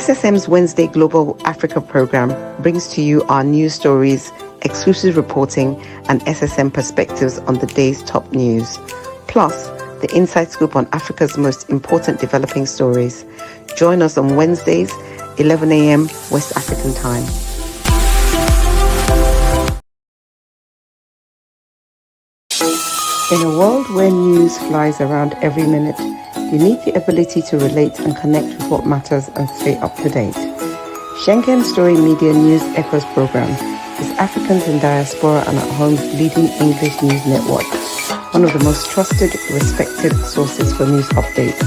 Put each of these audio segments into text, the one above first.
SSM's Wednesday Global Africa program brings to you our news stories, exclusive reporting, and SSM perspectives on the day's top news. Plus, the inside scoop on Africa's most important developing stories. Join us on Wednesdays, 11 a.m. West African time. In a world where news flies around every minute, you need the ability to relate and connect with what matters and stay up to date. Schengen Story Media News Echoes program is Africans in Diaspora and at Home's leading English news network, one of the most trusted, respected sources for news updates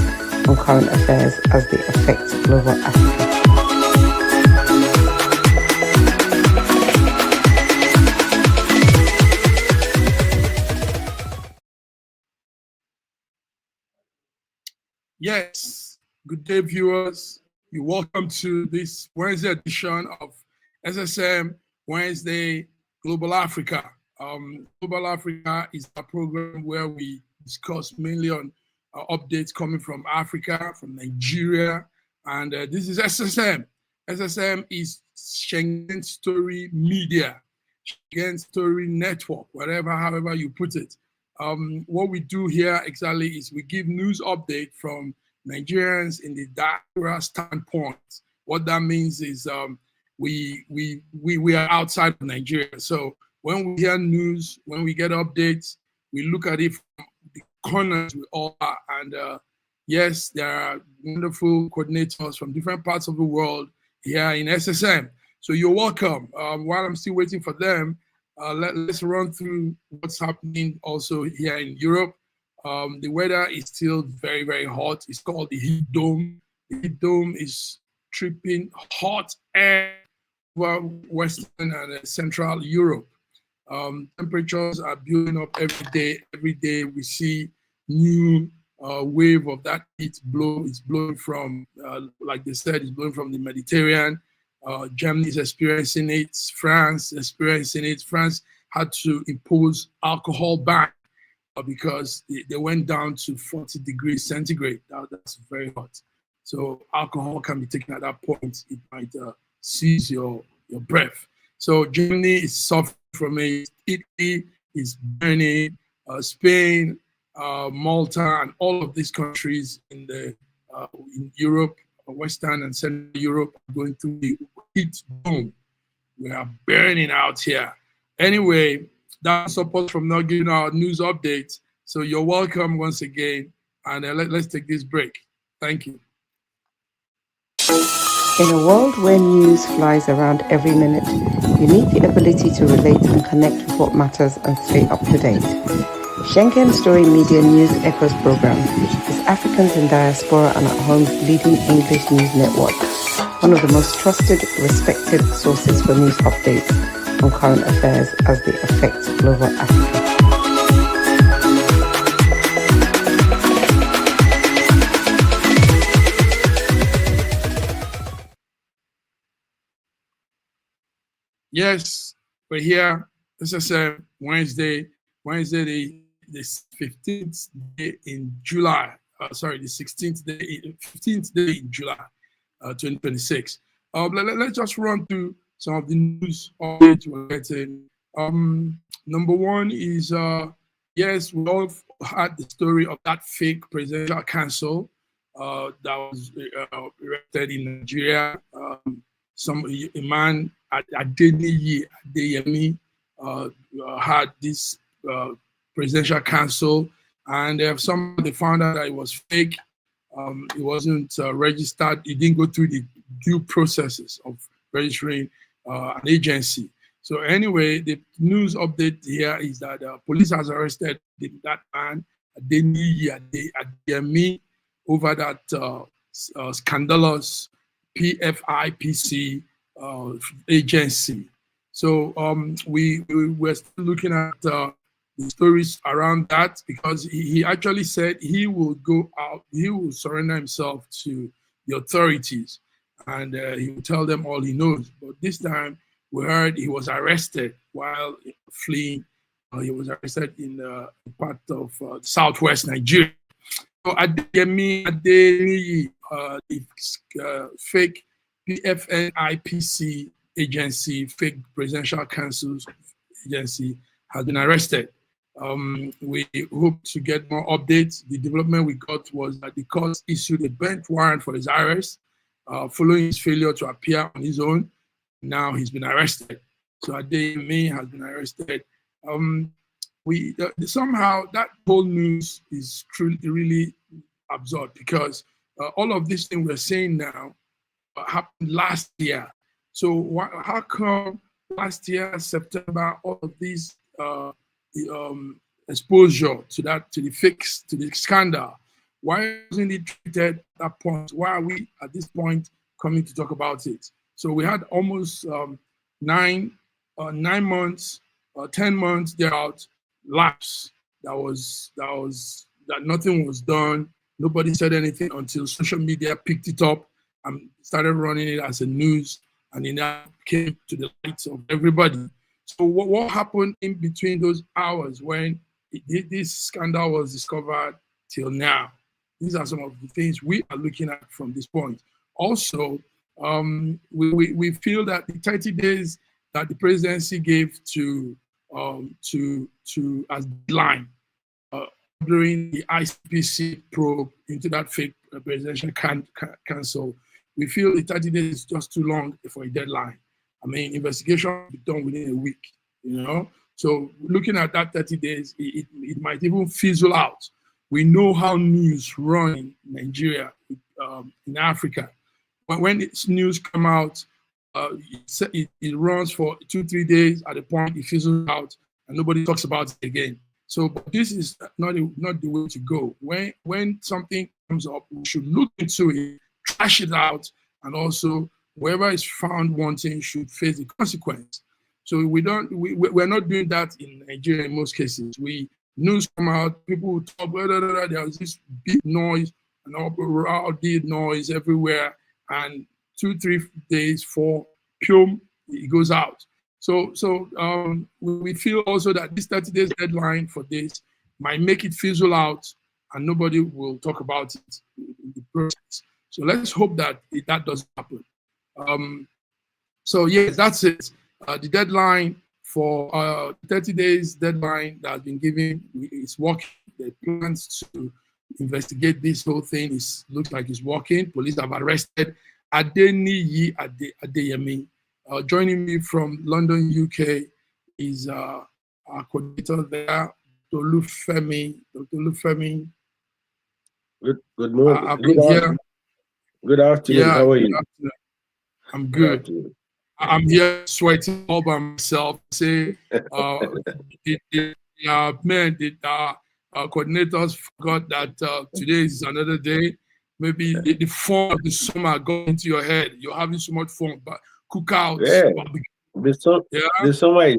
on current affairs as they affect global Africa. Yes, good day, viewers. You're welcome to this Wednesday edition of SSM Wednesday Global Africa. Global Africa is a program where we discuss mainly on updates coming from Africa, from Nigeria, and this is SSM. SSM is Schengen Story Media, Schengen Story Network, however you put it. What we do here exactly is we give news update from Nigerians in the diaspora standpoint. What that means is we are outside of Nigeria. So when we hear news, when we get updates, we look at it from the corners we all are. And yes, there are wonderful coordinators from different parts of the world here in SSM. So you're welcome. While I'm still waiting for them, let's run through what's happening also here in Europe. The weather is still very, very hot. It's called the heat dome. The heat dome is tripping hot air over Western and Central Europe. Temperatures are building up every day. Every day we see new wave of that heat blow. It's blowing from, like they said, it's blowing from the Mediterranean. Germany is experiencing it. France is experiencing it. France had to impose alcohol ban because they went down to 40 degrees centigrade. That's very hot. So alcohol can be taken at that point. It might seize your breath. So Germany is suffering from it. Italy is burning. Spain, Malta, and all of these countries in Europe, Western and Central Europe, are going through the heat dome. We are burning out here. Anyway, that's support from not giving our news updates. So you're welcome once again. And let's take this break. Thank you. In a world where news flies around every minute, you need the ability to relate and connect with what matters and stay up to date. Schengen Story Media News Echoes program is Africans in Diaspora and at Home's leading English news network, one of the most trusted, respected sources for news updates on current affairs as they affect global Africa. Yes, we're here. This is Wednesday the 15th day in July. The 15th day in July, 2026. Let's just run through some of the news updates we're getting. Number one is, yes, we all had the story of that fake presidential council that was erected in Nigeria. A man, Adeyemi, had this presidential council, and they found out that it was fake. It wasn't registered. It didn't go through the due processes of registering an agency. So anyway, the news update here is that police has arrested that man, Adeyemi, over that scandalous PFIPC agency. So we're still looking at the stories around that, because he actually said he will go out, he will surrender himself to the authorities, and he will tell them all he knows. But this time we heard he was arrested while fleeing. He was arrested in part of southwest Nigeria. So Adeyemi, the fake PFNIPC agency, fake presidential councils agency, has been arrested. We hope to get more updates. The development we got was that the court issued a bench warrant for his arrest following his failure to appear on his own. Now he's been arrested. So Adeyemi has been arrested. Somehow that whole news is truly really absurd because all of this thing we're saying now happened last year. So how come last year, September, all of these exposure to the scandal, why wasn't it treated at that point? Why are we at this point coming to talk about it? So we had almost 9 months, 10 months thereout lapse. That nothing was done. Nobody said anything until social media picked it up and started running it as a news, and it now came to the light of everybody. So what happened in between those hours when this scandal was discovered till now? These are some of the things we are looking at from this point. Also, we feel that the 30 days that the presidency gave to as deadline during the ICPC probe into that fake presidential council, we feel the 30 days is just too long for a deadline. I mean, investigation will be done within a week, you know? So looking at that 30 days, it might even fizzle out. We know how news run in Nigeria, in Africa. But when its news come out, it runs for 2-3 days. At a point, it fizzles out, and nobody talks about it again. So but this is not the way to go. When something comes up, we should look into it, trash it out, and also whoever is found wanting should face the consequence. So we're not doing that in Nigeria in most cases. News come out, people talk, there was this big noise and all the noise everywhere, and 2-3 days for pum, it goes out. So we feel also that this 30 days deadline for this might make it fizzle out and nobody will talk about it in the process. So let's hope that that doesn't happen. So yes, that's it. The deadline for 30 days deadline that has been given is working. The plans to investigate this whole thing looks like it's working. Police have arrested Adeniyi Adeyemi. Joining me from London, UK, is our coordinator there, Dr. Lufemi. Good morning. I've been here. Good afternoon. Yeah, how are you? I'm good. I'm here sweating all by myself. Say, our coordinators forgot that today is another day. Maybe the fun of the summer got into your head. You're having so much fun, but cookouts. Yeah. The summer is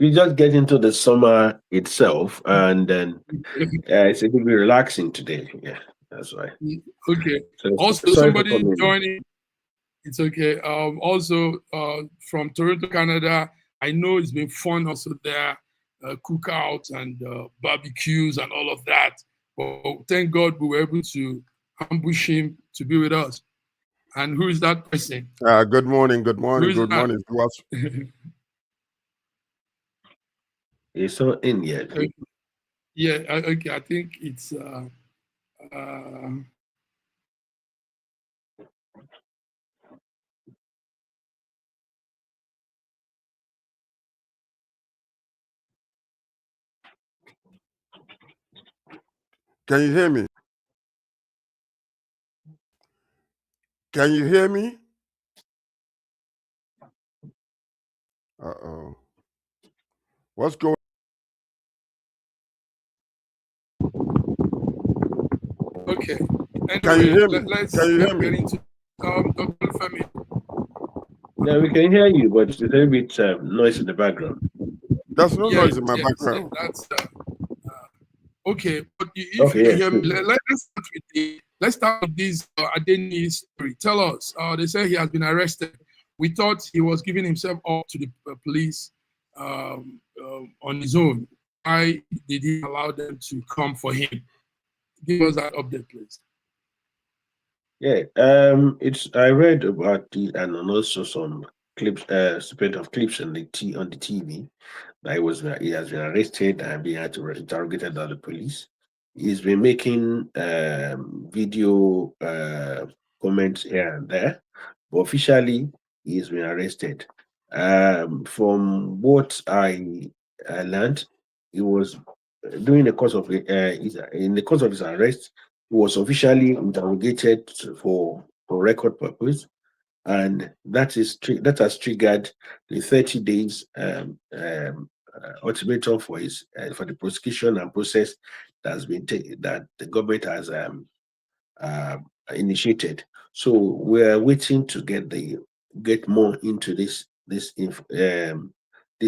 we just get into the summer itself, and then it's a bit relaxing today. Yeah, that's why. Okay. So, also, somebody joining. It's okay. Also, from Toronto, Canada, I know it's been fun also there, cookouts and barbecues and all of that. But thank God we were able to ambush him to be with us. And who is that person? Good morning. It's not in yet. Okay. Yeah, okay. I think it's Can you hear me? Can you hear me? Uh-oh. What's going on? Okay. Anyway, can you hear me? Let's can you hear me? get into Dr. Femi. Yeah, we can hear you, but it's a little bit noise in the background. There's no noise in my background. That's okay. But if you can hear me, let's start with this Adeniyi story. Tell us. They say he has been arrested. We thought he was giving himself up to the police on his own. Why did he allow them to come for him? Give us that update, please. Yeah, I read about the and also some clips, spread of clips on the TV. That he has been arrested and being interrogated by the police. He's been making video comments here and there, but officially he's been arrested. From what I learned, he was during the course of in the course of his arrest, he was officially interrogated for record purpose, and that has triggered the 30 days ultimatum for the prosecution and process that the government has uh, initiated. So we're waiting to get more into this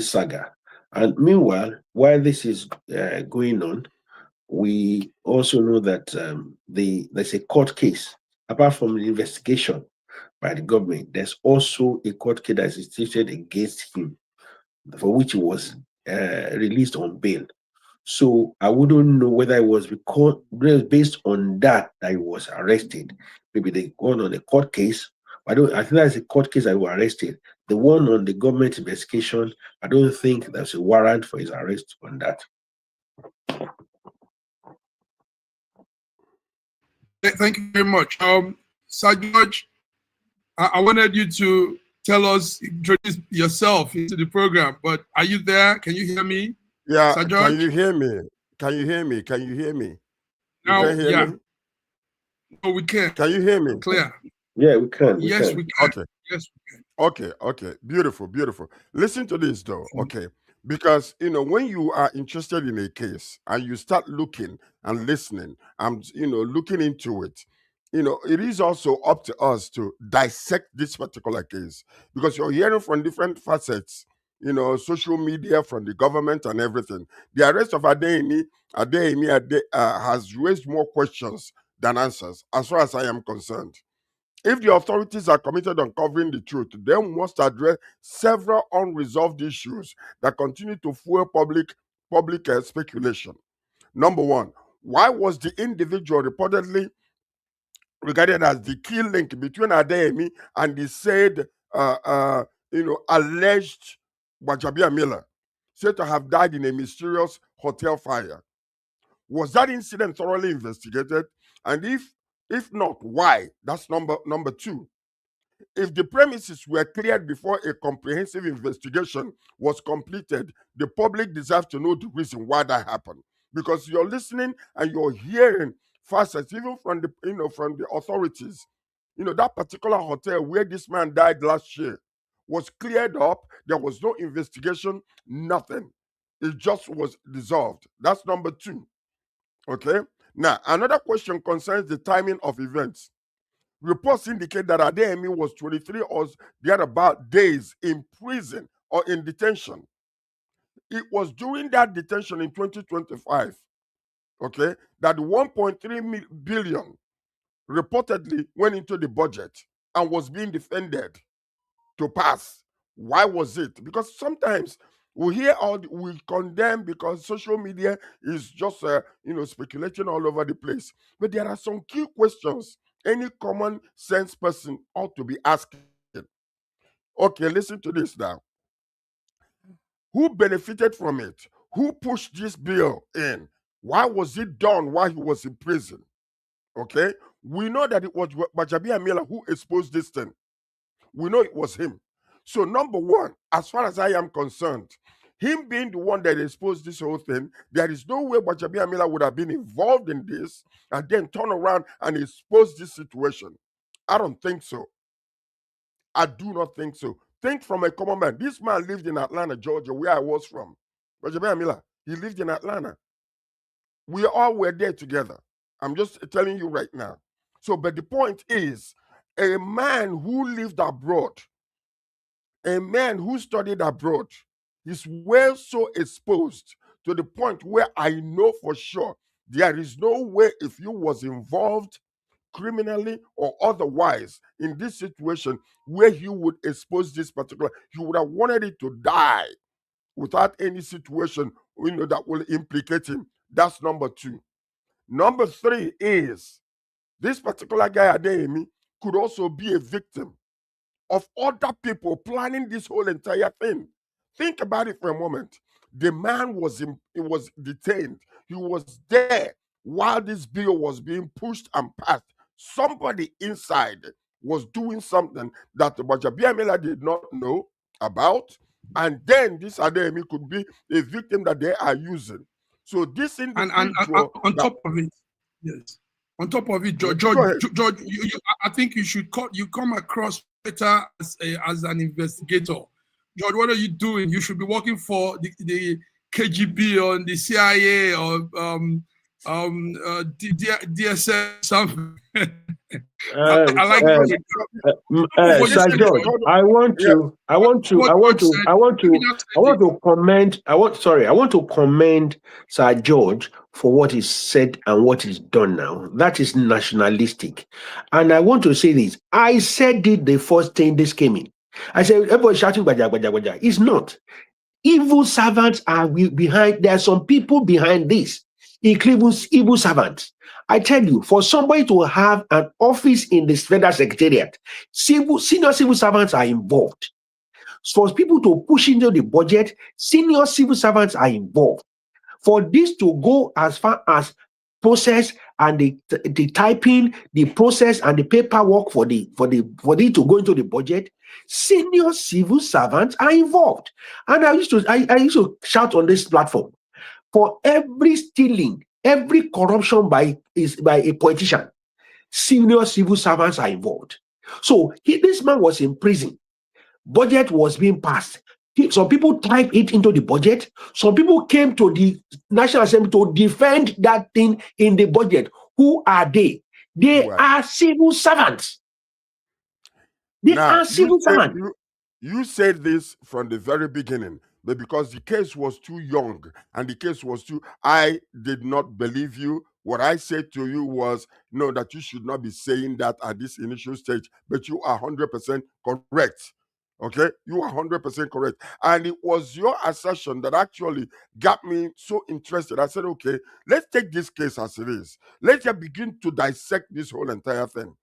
saga. And meanwhile, while this is going on, we also know that there's a court case. Apart from the investigation by the government, there's also a court case that is instituted against him, for which he was released on bail. So I wouldn't know whether it was based on that he was arrested. Maybe they gone on a court case. I think that's a court case that he was arrested. The one on the government investigation, I don't think there's a warrant for his arrest on that. Thank you very much. Sir George, I wanted you to introduce yourself into the program, but are you there? Can you hear me? Yeah, Sir George? can you hear me? Can you hear me? Can you hear me? Now, you can hear me? No, we can. Can you hear me? Clear. Yeah, we can. Yes, we can. Okay. Yes, we can. Okay. Beautiful. Listen to this though. Okay. Because when you are interested in a case and you start looking and listening and looking into it, it is also up to us to dissect this particular case, because you're hearing from different facets, social media, from the government and everything. The arrest of Adeyemi has raised more questions than answers, as far as I am concerned. If the authorities are committed on covering the truth, they must address several unresolved issues that continue to fuel public speculation. Number one, why was the individual reportedly regarded as the key link between Adeyemi and the said, alleged Wajabia Miller, said to have died in a mysterious hotel fire? Was that incident thoroughly investigated? And if not, why? That's number two. If the premises were cleared before a comprehensive investigation was completed, the public deserves to know the reason why that happened. Because you're listening and you're hearing facets, even from the authorities. That particular hotel where this man died last year was cleared up. There was no investigation, nothing. It just was dissolved. That's number two. Okay. Now, another question concerns the timing of events. Reports indicate that Adeyemi was 23 or thereabout days in prison or in detention. It was during that detention in 2025, okay, that 1.3 billion reportedly went into the budget and was being defended to pass. Why was it? Because sometimes we condemn because social media is just speculating all over the place. But there are some key questions any common sense person ought to be asking. Okay, listen to this now. Who benefited from it? Who pushed this bill in? Why was it done while he was in prison? Okay, we know that it was Wajabia Miller who exposed this thing. We know it was him. So number one, as far as I am concerned, him being the one that exposed this whole thing, there is no way Wajabia Miller would have been involved in this and then turn around and expose this situation. I don't think so. I do not think so. Think from a common man. This man lived in Atlanta, Georgia, where I was from. Wajabia Miller, he lived in Atlanta. We all were there together. I'm just telling you right now. So, but the point is, a man who lived abroad, a man who studied abroad, is well so exposed to the point where I know for sure there is no way if you was involved criminally or otherwise in this situation where he would expose this particular, he would have wanted it to die without any situation that will implicate him. That's number two. Number three is This particular guy, Adeyemi, could also be a victim of other people planning this whole entire thing. Think about it for a moment. The man he was detained. He was there while this bill was being pushed and passed. Somebody inside was doing something that Bajabiamela did not know about, and then this Adeyemi could be a victim that they are using. So this individual, and on top of it, yes, on top of it, George, I think you should come across better as an investigator. George, what are you doing? You should be working for the KGB or the CIA or DSM something. I like Sir George, I want to commend Sir George for what is said and what is done now. That is nationalistic. And I want to say this. I said it the first thing this came in. I said, everybody shouting, baja, baja, baja. It's not. Evil servants are behind. There are some people behind this, including evil servants. I tell you, for somebody to have an office in the federal secretariat, senior civil servants are involved. For people to push into the budget, senior civil servants are involved. For this to go as far as process and the typing, the process and the paperwork for it to go into the budget, senior civil servants are involved. And I used to shout on this platform, for every stealing, every corruption by a politician, senior civil servants are involved. So this man was in prison. Budget was being passed. Some people typed it into the budget. Some people came to the National Assembly to defend that thing in the budget. Who are they? They are civil servants. They are civil servants. You said this from the very beginning, but because the case was too young and the case was I did not believe you. What I said to you was, no, that you should not be saying that at this initial stage, but you are 100% correct. Okay, you are 100% correct. And it was your assertion that actually got me so interested. I said, okay, let's take this case as it is. Let's just begin to dissect this whole entire thing.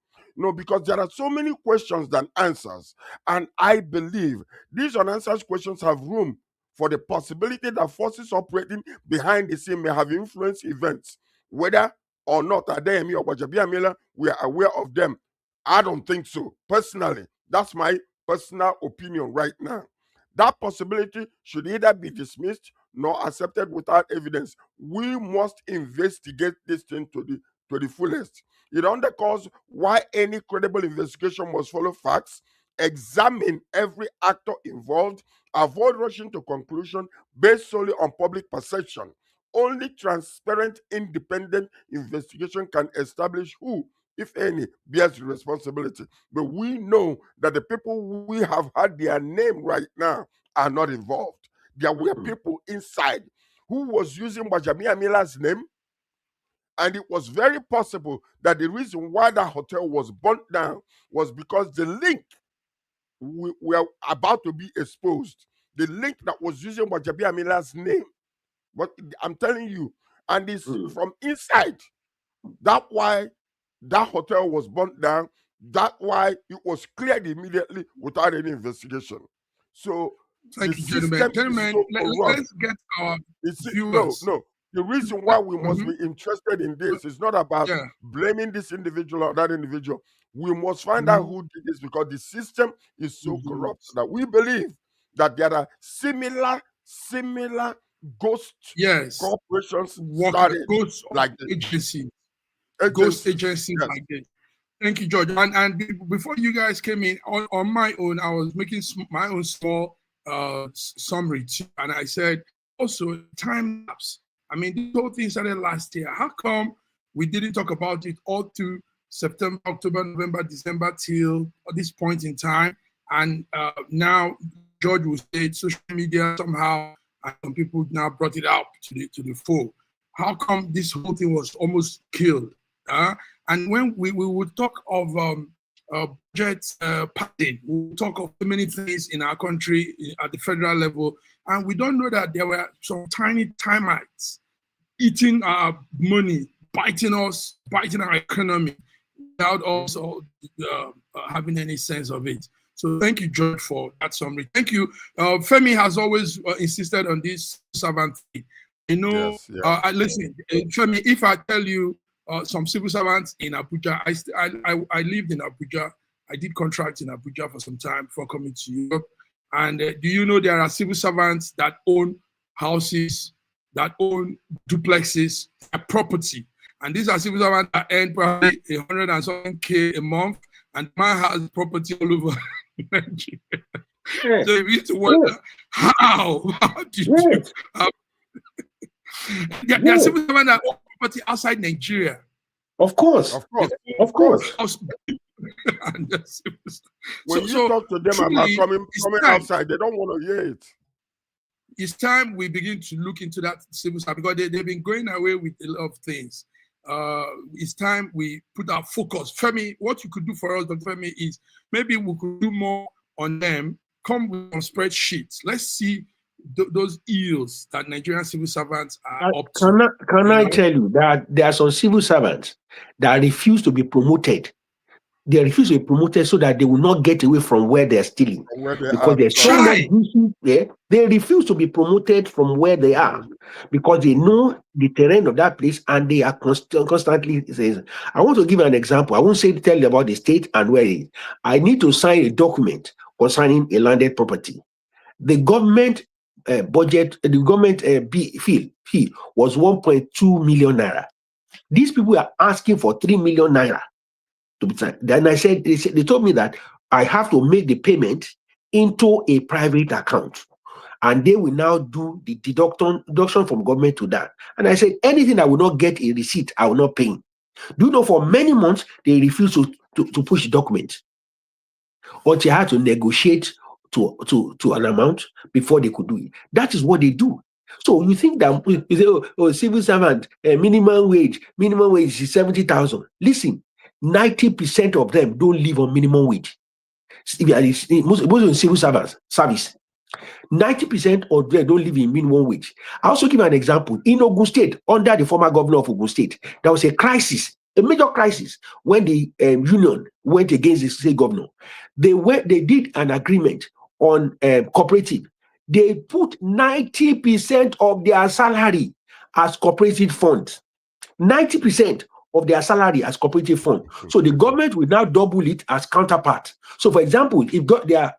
Because there are so many questions than answers. And I believe these unanswered questions have room for the possibility that forces operating behind the scene may have influenced events. Whether or not Adeyemi or Bajabiamila, we are aware of them. I don't think so. Personally, that's my personal opinion right now. That possibility should either be dismissed nor accepted without evidence. We must investigate this thing to the fullest. It underscores why any credible investigation must follow facts, examine every actor involved, avoid rushing to conclusion based solely on public perception. Only transparent, independent investigation can establish who, if any, bears the responsibility. But we know that the people we have had their name right now are not involved. There were people inside who was using Bajabiamila's name, and it was very possible that the reason why that hotel was burnt down was because the link were about to be exposed. The link that was using Bajabiamila's name. But I'm telling you, and it's from inside. That's why that hotel was burnt down. That's why it was cleared immediately without any investigation. So thank you, gentlemen. Gentlemen, let's get our viewers. No. The reason why we must be interested in this is not about blaming this individual or that individual. We must find out who did this, because the system is so corrupt that we believe that there are similar ghost corporations started ghost like this. agencies. Ghost agencies like this. Thank you, George. And before you guys came in, on my own, I was making my own small summary too, and I said also time lapse. I mean, this whole thing started last year. How come we didn't talk about it all through September, October, November, December till this point in time? And now George will say social media somehow, and some people now brought it out to the fore. How come this whole thing was almost killed? And when we would talk of budget padding, we would talk of so many things in our country at the federal level, and we don't know that there were some tiny termites eating our money, biting us, biting our economy. without also having any sense of it. So thank you, George, for that summary. Thank you. Femi has always insisted on this servant thing. You know, yes. Listen, Femi, if I tell you some civil servants in Abuja, I lived in Abuja. I did contracts in Abuja for some time before coming to Europe. And do you know there are civil servants that own houses, that own duplexes, a property? And these are civil servants that earn probably 100 and something K a month, and man has property all over Nigeria. Yes. So we need to wonder how did you there are civil servants that own property outside Nigeria. Of course. When you talk to them about coming outside, they don't want to hear it. It's time we begin to look into that civil service because they've been going away with a lot of things. It's time we put our focus. Femi, what you could do for us, Dr. Femi, is maybe we could do more on them, come with some spreadsheets. Let's see those ills that Nigerian civil servants are up to. Can I tell you that there are some civil servants that refuse to be promoted? They refuse to be promoted so that they will not get away from where they're stealing. Because there's so much issues there. They refuse to be promoted from where they are because they know the terrain of that place and they are constantly saying, I want to give an example. I won't tell you about the state and where it is. I need to sign a document concerning a landed property. The government budget, the government fee was 1.2 million naira. These people are asking for 3 million naira. Then I said, they told me that I have to make the payment into a private account, and they will now do the deduction from government to that. And I said, anything I will not get a receipt, I will not pay. Do you know, for many months they refused to push the document, or they had to negotiate to an amount before they could do it. That is what they do. So you think that you say, civil servant, minimum wage is 70,000. Listen. 90% of them don't live on minimum wage. Most of civil service, 90% of them don't live in minimum wage. I also give an example. In Ogun State, under the former governor of Ogun State, there was a crisis, a major crisis, when the union went against the state governor. They did an agreement on cooperative. They put 90% of their salary as cooperative funds. 90% of their salary as cooperative fund. So the government will now double it as counterpart. So for example, if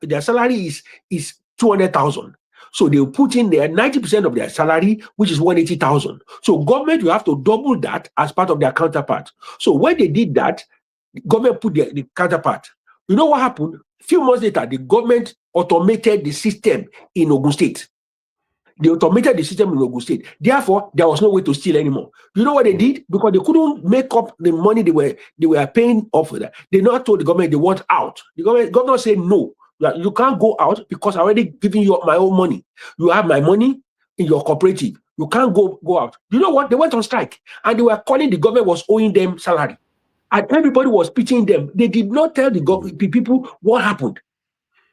their salary is 200,000, so they will put in their 90% of their salary, which is 180,000. So government will have to double that as part of their counterpart. So when they did that, the government put the counterpart. You know what happened? A few months later, the government automated the system in Ogun State. They automated the system in Ogun State. Therefore, there was no way to steal anymore. You know what they did? Because they couldn't make up the money they were paying off for that. They now told the government they want out. The governor said, no, you can't go out because I already given you my own money. You have my money in your cooperative. You can't go out. You know what? They went on strike and they were calling the government was owing them salary. And everybody was pitying them. They did not tell the people what happened.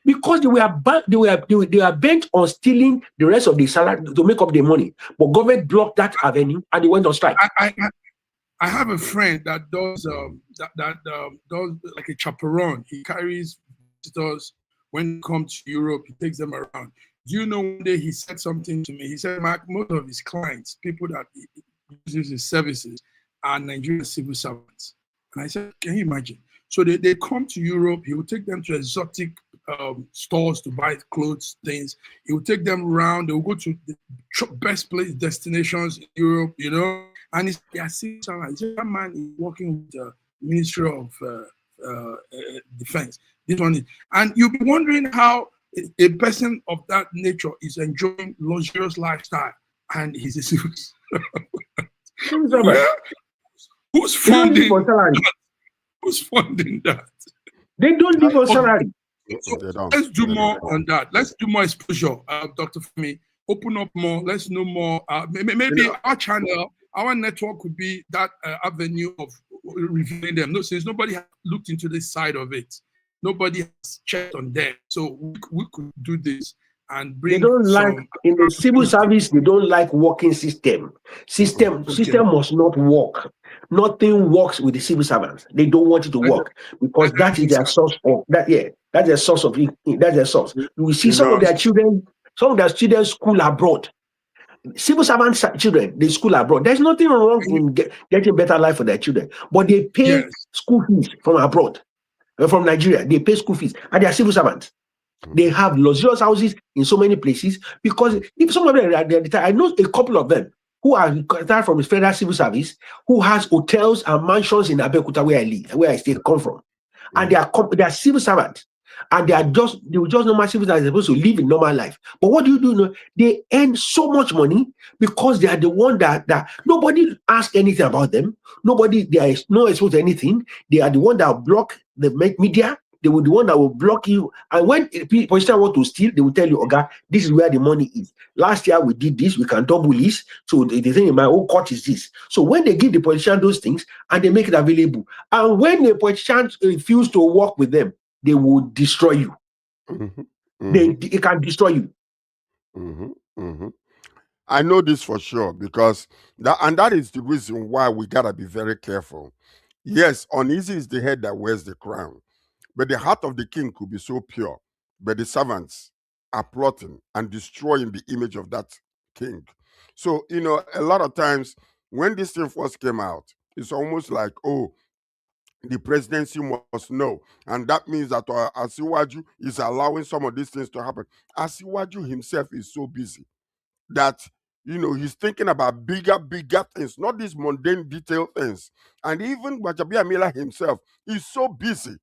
Because they were bent on stealing the rest of the salary to make up the money, but government blocked that avenue and they went on strike. I have a friend that does does like a chaperone. He carries visitors when they come to Europe. He takes them around. Do you know, one day he said something to me? He said, Mark, most of his clients, people that he uses his services, are Nigerian civil servants. And I said, can you imagine? So they come to Europe. He will take them to exotic stores to buy clothes, things. He will take them around. They will go to the best place destinations in Europe, you know. And they are seeing someone. That man is working with the Ministry of Defense. This one is, and you'll be wondering how a person of that nature is enjoying luxurious lifestyle, and he's a civil servant. Who's funding that? Who's funding that? They don't live on salary. So let's do more on that. Let's do more exposure, Dr. Femi. Open up more. Let's know more. Maybe our channel, our network could be that avenue of reviewing them. No, since nobody has looked into this side of it, nobody has checked on them. So we could do this and They bring don't like some in the civil accountability. service. They don't like working system. System Okay. must not work. Nothing works with the civil servants. They don't want it to work because that is their source of that. Yeah, that's their source of that's their source. You will see You some of know, their children. Some of their students school abroad. Civil servants children they school abroad. There's nothing wrong in getting better life for their children, but they pay Yes. school fees from abroad, from Nigeria. They pay school fees, and they are civil servants. They have luxurious houses in so many places because if some of them are retired, I know a couple of them who are retired from the federal civil service who has hotels and mansions in Abeokuta where I stay come from, and they are civil servants, and they will just normal civil servants supposed to live in normal life. But what do? You know, they earn so much money because they are the one that nobody asks anything about them. Nobody, they are no exposed to anything. They are the one that block the media. They will the one that will block you. And when politicians want to steal, they will tell you, "Okay, this is where the money is. Last year we did this, we can double this. So the thing in my own court is this." So when they give the politician those things and they make it available, and when the politicians refuse to work with them, they will destroy you. They can destroy you. I know this for sure because that is the reason why we gotta be very careful. Yes, uneasy is the head that wears the crown, but the heart of the king could be so pure, but the servants are plotting and destroying the image of that king. So, you know, a lot of times when this thing first came out, it's almost like, oh, the presidency must know. And that means that Asiwaju is allowing some of these things to happen. Asiwaju himself is so busy that, you know, he's thinking about bigger things, not these mundane detailed things. And even Gbajabi Amila himself is so busy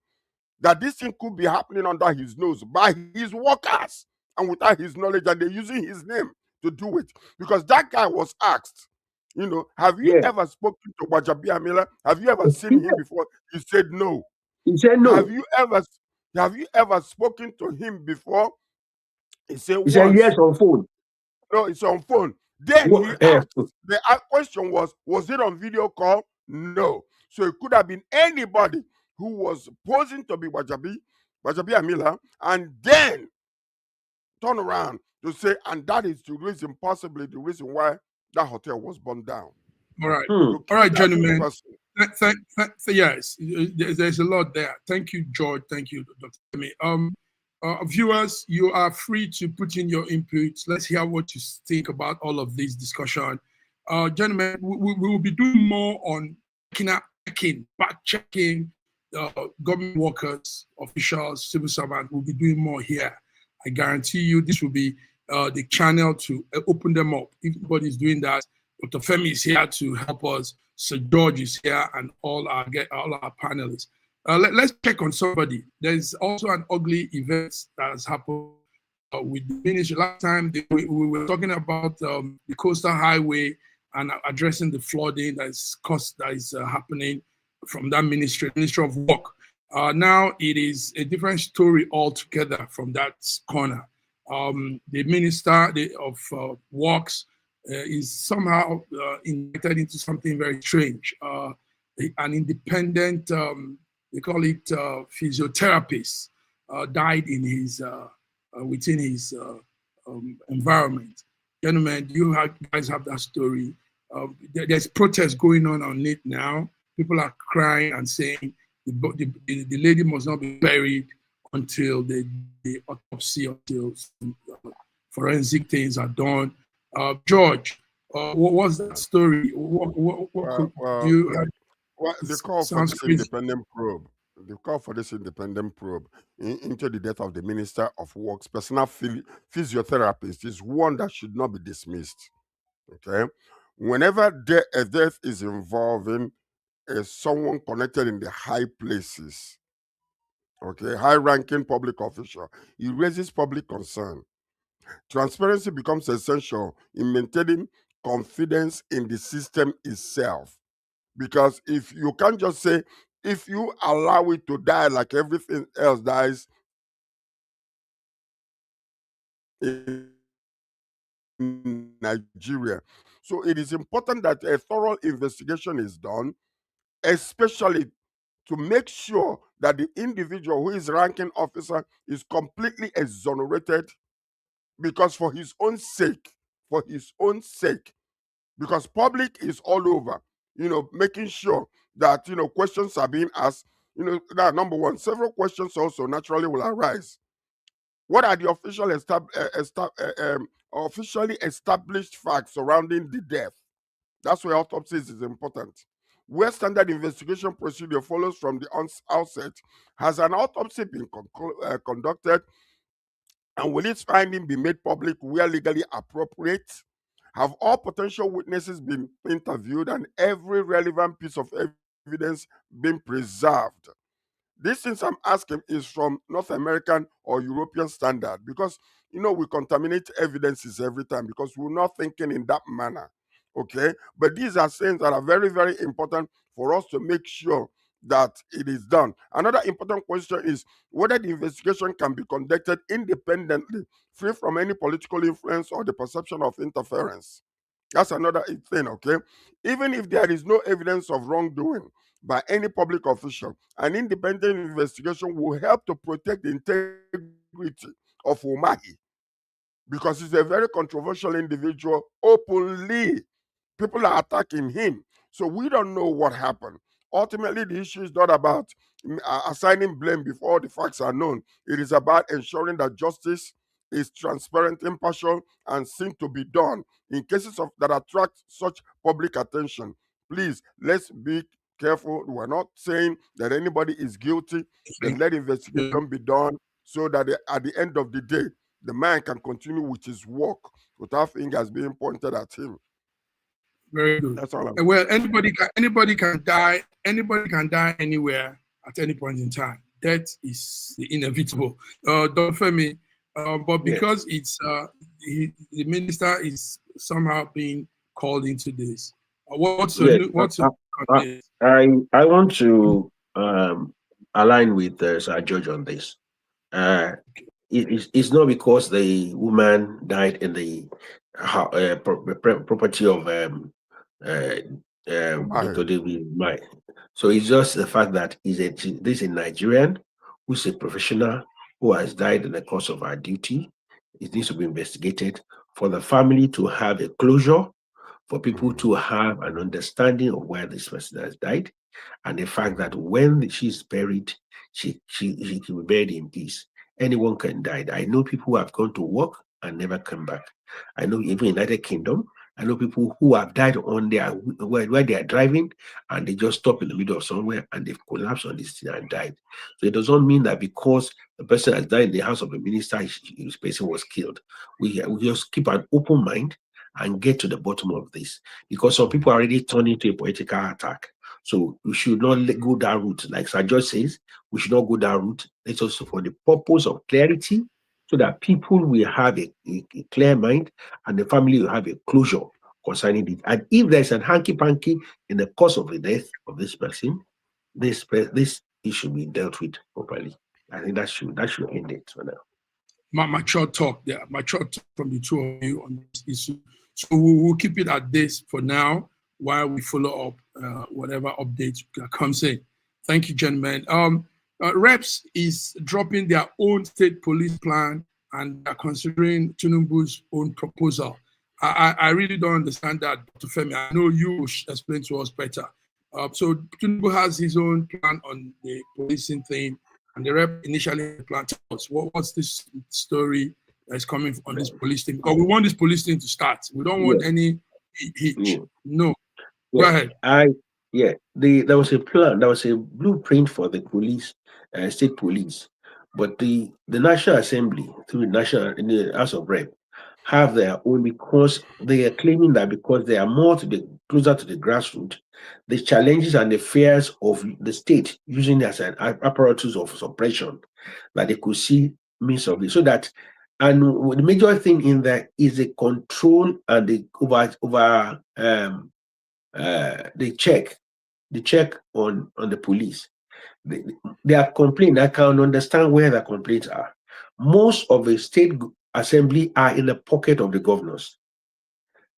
that this thing could be happening under his nose by his workers and without his knowledge, and they're using his name to do it. Because that guy was asked, you know, have you ever spoken to Gbajabi Amila? Have you ever seen him before? He said no. He said no. Have you ever spoken to him before? He said He said once. yes on phone. No, it's on phone. Then he asked, the question was it on video call? No. So it could have been anybody who was posing to be Gbajabi Amila, and then turn around to say, and that is the reason, possibly the reason why that hotel was burned down. All right. To All right, gentlemen. person. Yes, there's a lot there. Thank you, George. Thank you, Dr. Femi. Viewers, you are free to put in your inputs. Let's hear what you think about all of this discussion. Gentlemen, we will be doing more on back checking government workers, officials, civil servants. We'll be doing more here. I guarantee you this will be the channel to open them up. If anybody's doing that, Dr. Femi is here to help us. Sir George is here, and all our panelists. Let's check on somebody. There's also an ugly event that has happened with the ministry. Last time we were talking about the coastal highway and addressing the flooding that is happening from that Ministry of Work. Now it is a different story altogether from that corner. The Minister of Works is somehow invited into something very strange. An independent, they call it physiotherapist, died in his within his environment. Gentlemen, you guys have that story. There's protests going on it now. People are crying and saying the lady must not be buried until the autopsy, until forensic things are done. George, what was that story? The call for this independent probe. The call for this independent probe into the death of the Minister of Works, personal physiotherapist, is one that should not be dismissed. Okay, whenever a death is involving someone connected in the high places, okay, high-ranking public official, it raises public concern. Transparency becomes essential in maintaining confidence in the system itself. Because if you can't just say, if you allow it to die like everything else dies in Nigeria. So it is important that a thorough investigation is done, especially to make sure that the individual who is ranking officer is completely exonerated because for his own sake, because public is all over, making sure that, questions are being asked. That number one. Several questions also naturally will arise. What are the officially established facts surrounding the death? That's why autopsies is important. Where standard investigation procedure follows from the outset, has an autopsy been conducted, and will its finding be made public where legally appropriate? Have all potential witnesses been interviewed and every relevant piece of evidence been preserved? These things I'm asking is from North American or European standard, because we contaminate evidences every time because we're not thinking in that manner. Okay, but these are things that are very, very important for us to make sure that it is done. Another important question is whether the investigation can be conducted independently, free from any political influence or the perception of interference. That's another thing. Okay, even if there is no evidence of wrongdoing by any public official, an independent investigation will help to protect the integrity of Umahi, because he's a very controversial individual. Openly, people are attacking him. So we don't know what happened. Ultimately, the issue is not about assigning blame before the facts are known. It is about ensuring that justice is transparent, impartial, and seen to be done in cases that attract such public attention. Please, let's be careful. We're not saying that anybody is guilty, but let investigation be done so that at the end of the day, the man can continue with his work without fingers being pointed at him. Very good. That's all. Well, anybody can die. Anybody can die anywhere at any point in time. Death is inevitable. Don't fear me. But because it's the minister is somehow being called into this. I want to align with Sir George on this. It's not because the woman died in the property of Dr. David Mai. So it's just the fact that this is a Nigerian who's a professional who has died in the course of our duty. It needs to be investigated for the family to have a closure, for people to have an understanding of where this person has died, and the fact that when she's buried, she can be buried in peace. Anyone can die. I know people who have gone to work and never come back. I know even in the United Kingdom, I know people who have died on their where they are driving and they just stop in the middle of somewhere and they've collapsed on this thing and died. So it doesn't mean that because the person has died in the house of a minister, this person was killed. We just keep an open mind and get to the bottom of this, because some people are already turning into a political attack. So we should not go that route. Like Sir George says, we should not go that route. It's also for the purpose of clarity, so that people will have a clear mind and the family will have a closure concerning it. And if there's an hanky-panky in the course of the death of this person, this issue be dealt with properly. I think that should end it for now. Mature talk there, mature talk from the two of you on this issue. So we'll keep it at this for now while we follow up whatever updates comes in. Thank you, gentlemen. Reps is dropping their own state police plan and they're considering Tinubu's own proposal. I really don't understand that, Dr. Femi. I know you will explain to us better. So Tinubu has his own plan on the policing thing, and the rep initially planned to us. What's this story that's coming on this police thing? Because we want this police thing to start. We don't want any hitch. No. Go ahead. There was a plan, there was a blueprint for the police, state police, but the National Assembly, through the House of Rep, have their own, because they are claiming that because they are more closer to the grassroots, the challenges and the fears of the state using it as an apparatus of suppression, that they could see means of it. So that, and the major thing in that is the control and the the check on the police. They are complaining. I can understand where the complaints are. Most of the state assembly are in the pocket of the governors.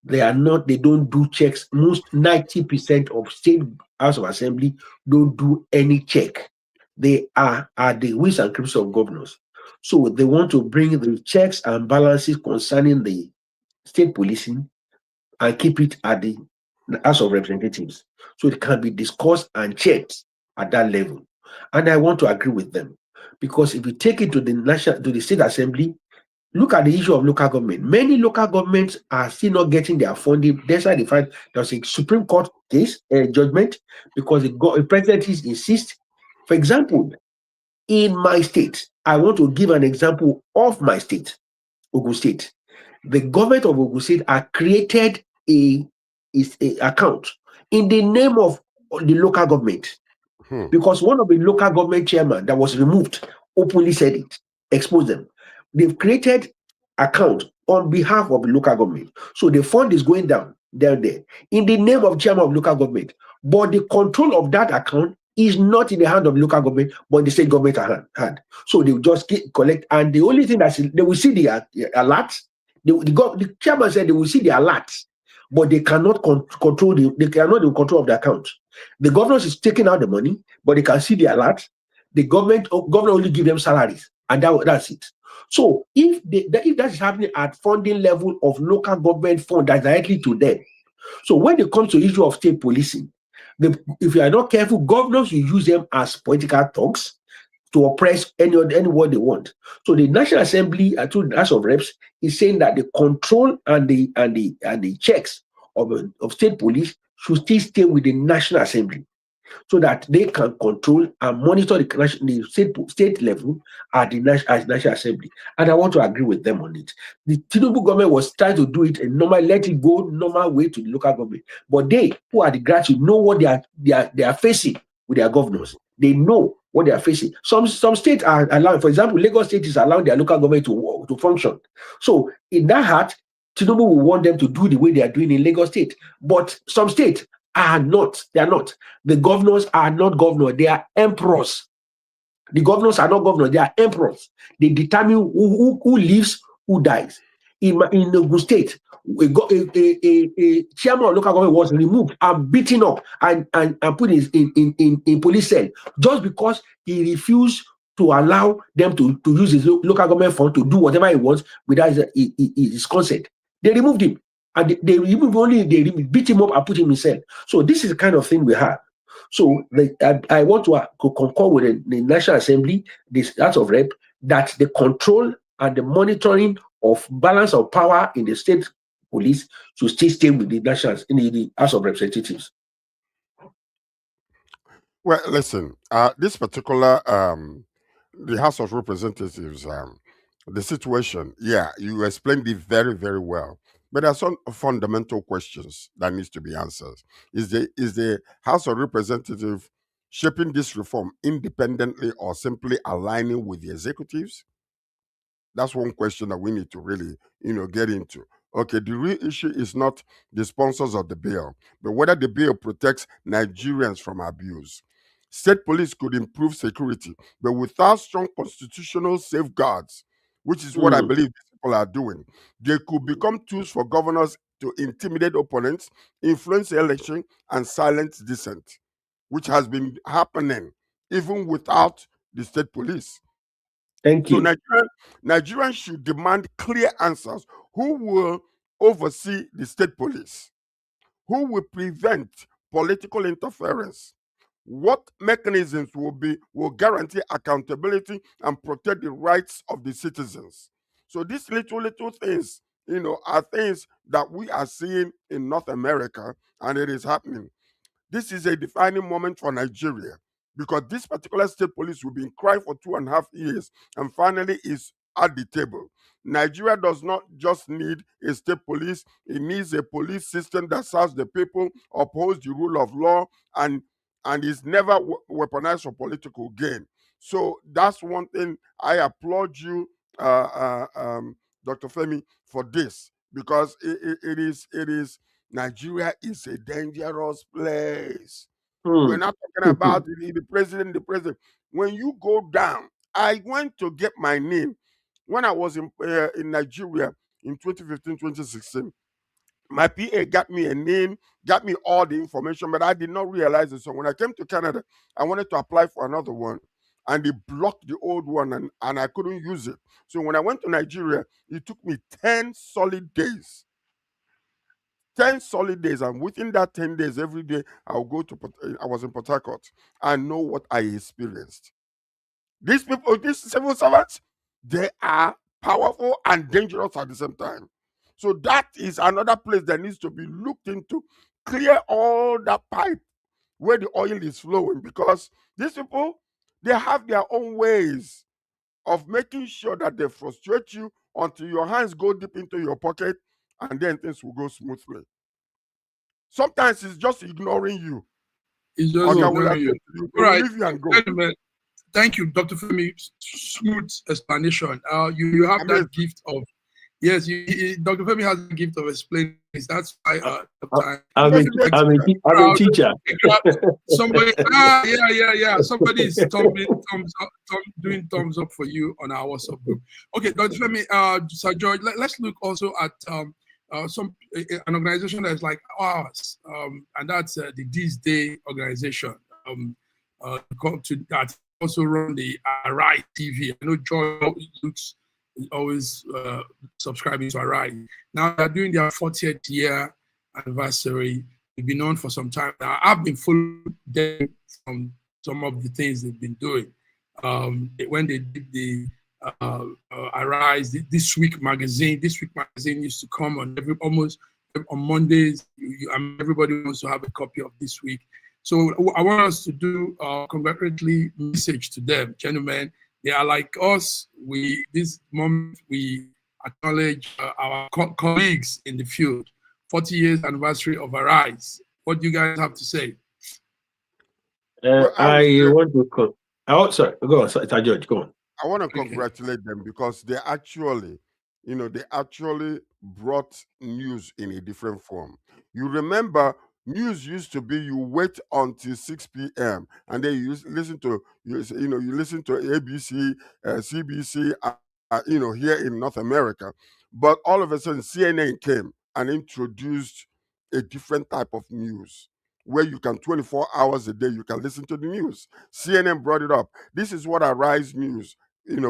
They are not, they don't do checks. Most 90% of state House of Assembly don't do any check. They are the wheels and crips of governors. So they want to bring the checks and balances concerning the state policing and keep it at the House of Representatives, so it can be discussed and checked at that level. And I want to agree with them, because if you take it to the state assembly, look at the issue of local government. Many local governments are still not getting their funding, despite the fact there's a Supreme Court case judgment, because the president insists. For example, in my state, I want to give an example of my state, Ogun State. The government of Ogun State had created a account in the name of the local government, because one of the local government chairman that was removed openly said it, exposed them. They've created account on behalf of the local government, so the fund is going down there in the name of chairman of local government, but the control of that account is not in the hand of the local government, but the state government hand. So they will just collect, and the only thing they will see the alert. The chairman said they will see the alert, but they cannot control they cannot in control of the account. The governor is taking out the money, but they can see the alert. The governor only give them salaries, and that's it. So if that is happening at funding level of local government fund that's directly to them. So when it comes to issue of state policing, if you are not careful, governors will use them as political thugs to oppress anyone they want. So the National Assembly, through the House of Reps, is saying that the control and the checks of state police should still stay with the National Assembly, so that they can control and monitor the state level at the National Assembly. And I want to agree with them on it. The Tinubu government was trying to do it a let it go normal way to the local government. But they, who are the grassroots, know what they are facing with their governors. They know what they are facing. Some states are allowing, for example, Lagos State is allowing their local government to function. So in that heart, Tinubu will want them to do the way they are doing in Lagos State. But some states are not. They are not. The governors are not governors. They are emperors. The governors are not governors. They are emperors. They determine who lives, who dies. In Ogun State, a chairman of local government was removed and beaten up and put in police cell, just because he refused to allow them to use his local government fund to do whatever he wants without his consent. They removed him. And they beat him up and put him in cell. So this is the kind of thing we have. So I want to concur with the National Assembly, this House of Rep, that the control and the monitoring of balance of power in the state police should still stay with the the House of Representatives. Well, listen, this particular the House of Representatives, the situation, yeah, you explained it very, very well. But there are some fundamental questions that needs to be answered. Is the House of Representatives shaping this reform independently or simply aligning with the executives? That's one question that we need to really, get into. Okay, the real issue is not the sponsors of the bill, but whether the bill protects Nigerians from abuse. State police could improve security, but without strong constitutional safeguards, which is what I believe these people are doing, they could become tools for governors to intimidate opponents, influence the election, and silence dissent, which has been happening even without the state police. Thank you. So Nigerians should demand clear answers. Who will oversee the state police? Who will prevent political interference? What mechanisms will guarantee accountability and protect the rights of the citizens? So these little things, are things that we are seeing in North America, and it is happening. This is a defining moment for Nigeria, because this particular state police will be in cry for 2.5 years and finally is at the table. Nigeria does not just need a state police, it needs a police system that serves the people, upholds the rule of law, and is never weaponized for political gain. So that's one thing I applaud you, Dr. Femi, for this, because it is Nigeria is a dangerous place. We're not talking about the president, When you go down, I went to get my name when I was in Nigeria in 2015, 2016. My PA got me a name, got me all the information, but I did not realize it. So when I came to Canada, I wanted to apply for another one. and they blocked the old one, and I couldn't use it. So when I went to Nigeria, it took me 10 solid days. 10 solid days, and within that 10 days, every day I'll go to I was in Port Harcourt and know what I experienced. These people, these civil servants, they are powerful and dangerous at the same time. So that is another place that needs to be looked into. Clear all that pipe where the oil is flowing, because these people, they have their own ways of making sure that they frustrate you until your hands go deep into your pocket, and then things will go smoothly. Sometimes it's just ignoring you. It's just ignoring you. All right, leave you and go. Gentlemen, thank you, Dr. Femi. Smooth explanation. You have that gift of, yes, Dr. Femi has the gift of explaining this. That's why I'm a teacher. Somebody, somebody is doing thumbs up for you on our WhatsApp group. Okay, Dr. Femi, Sir George, let's look also at an organization that's like ours, and that's the This Day organization. That also run the Arise TV. I know George always subscribing to Arise. Now they're doing their 40th year anniversary. They've been on for some time now. I've been following them from some of the things they've been doing. When they did the Arise, This Week magazine. This Week magazine used to come on almost on Mondays. Everybody wants to have a copy of This Week. So I want us to do a congratulatory message to them, gentlemen. They are like us. This moment we acknowledge our colleagues in the field. 40 years anniversary of Arise. What do you guys have to say? I want to. Sorry, go on, Sir George. Go on. I want to congratulate them because they actually, they actually brought news in a different form. You remember, news used to be you wait until 6 p.m. and then you listen to you listen to ABC, CBC, here in North America. But all of a sudden, CNN came and introduced a different type of news where you can 24 hours a day you can listen to the news. CNN brought it up. This is what Arise News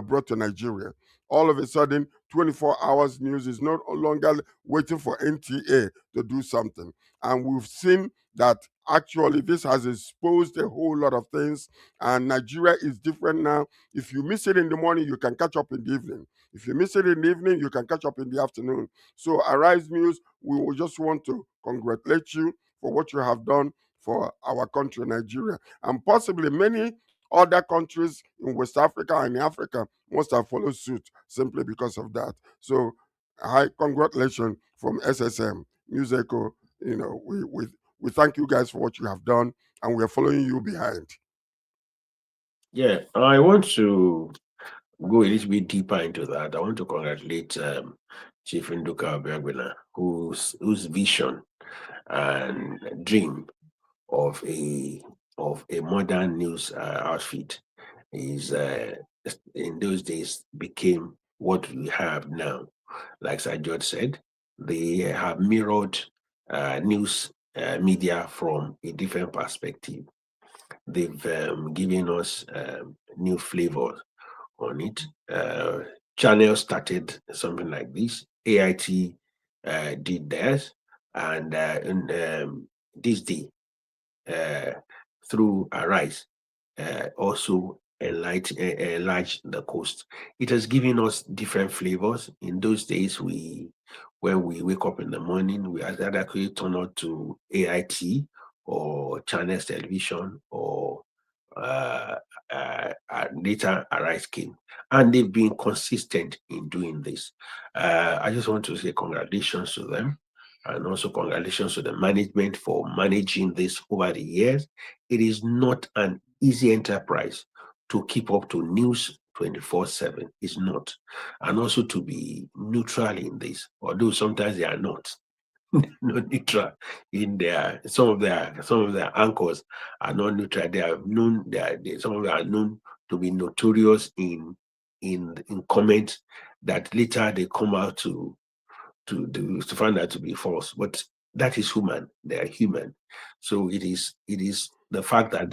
brought to Nigeria. All of a sudden, 24 hours news is no longer waiting for NTA to do something. And we've seen that actually this has exposed a whole lot of things. And Nigeria is different now. If you miss it in the morning, you can catch up in the evening. If you miss it in the evening, you can catch up in the afternoon. So Arise News, we will just want to congratulate you for what you have done for our country, Nigeria. And possibly many other countries in West Africa and in Africa must have followed suit simply because of that. So, high congratulations from SSM Musical. We thank you guys for what you have done, and we are following you behind. Yeah, I want to go a little bit deeper into that. I want to congratulate Chief Nduka Obiagbena, whose vision and dream of a modern news outfit is in those days became what we have now. Like Sir George said, they have mirrored news media from a different perspective. They've given us new flavors on it. Channel started something like this. AIT did theirs, and This Day through Arise also enlarged the coast. It has given us different flavors. In those days, when we wake up in the morning, we either turn on to AIT or Channels Television or later Arise came, and they've been consistent in doing this. I just want to say congratulations to them, and also congratulations to the management for managing this over the years. It is not an easy enterprise to keep up to news 24/7. It's not, and also to be neutral in this, although sometimes they are not. Not neutral in their some of their anchors are not neutral. They are known. Some of them are known to be notorious in comments that later they come out to find out to be false. But that is human. They are human. So it is the fact that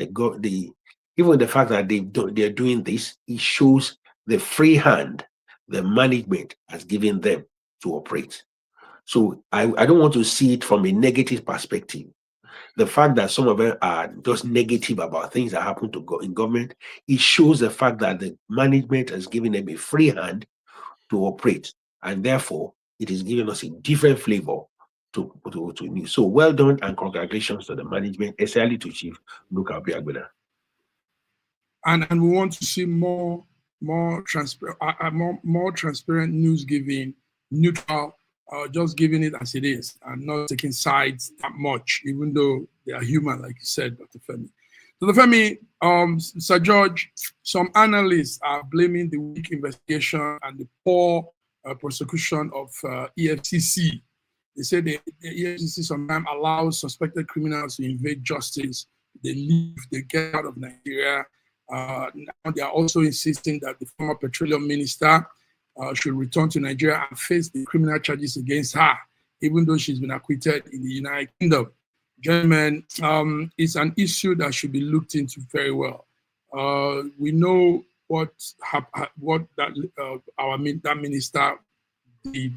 Even the fact that they're doing this, it shows the free hand the management has given them to operate. So I don't want to see it from a negative perspective. The fact that some of them are just negative about things that happen to in government, it shows the fact that the management has given them a free hand to operate, and therefore it is giving us a different flavor to news. So well done and congratulations to the management, especially to Chief Luka Biagbeda. And we want to see more transparent news giving, neutral, just giving it as it is, and not taking sides that much, even though they are human, like you said, Dr. Femi. Dr. Femi, Sir George, some analysts are blaming the weak investigation and the poor prosecution of EFCC. They say the EFCC sometimes allows suspected criminals to evade justice. They leave, they get out of Nigeria. Now they are also insisting that the former petroleum minister should return to Nigeria and face the criminal charges against her, even though she's been acquitted in the United Kingdom. Gentlemen, it's an issue that should be looked into very well. We know that minister did,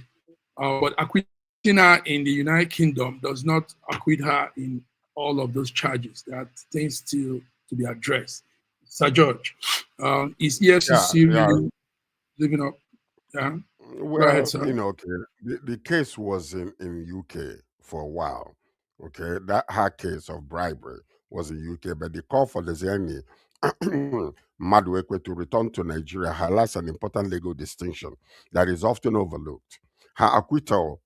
but acquitting her in the United Kingdom does not acquit her in all of those charges. There are things still to be addressed. Sir George, is EFCC really living up? Yeah. Well, Go ahead, sir. okay, the case was in UK for a while. Okay, that her case of bribery was in UK, but the call for the Zeni Maduekwe to return to Nigeria highlights an important legal distinction that is often overlooked. Her acquittal,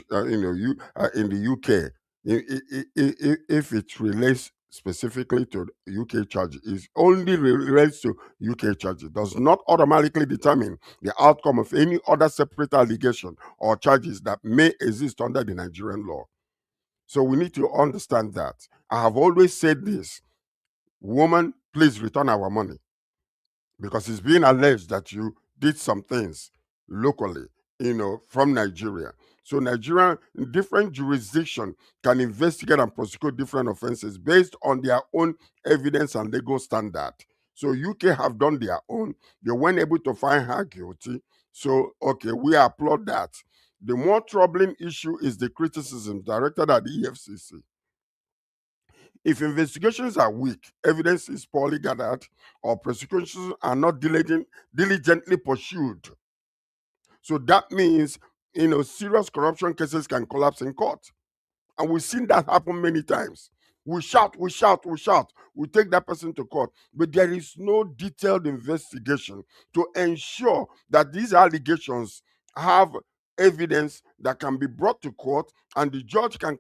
in the UK, if it relates specifically to UK charges, is only relates to UK charges, does not automatically determine the outcome of any other separate allegation or charges that may exist under the Nigerian law. So we need to understand that. I have always said this: woman, please return our money, because it's being alleged that you did some things locally, from Nigeria. So Nigeria, different jurisdiction can investigate and prosecute different offenses based on their own evidence and legal standard. So UK have done their own. They weren't able to find her guilty. So, okay, we applaud that. The more troubling issue is the criticism directed at the EFCC. If investigations are weak, evidence is poorly gathered, or prosecutions are not diligently pursued, so that means, serious corruption cases can collapse in court. And we've seen that happen many times. We shout, we take that person to court, but there is no detailed investigation to ensure that these allegations have evidence that can be brought to court, and the judge can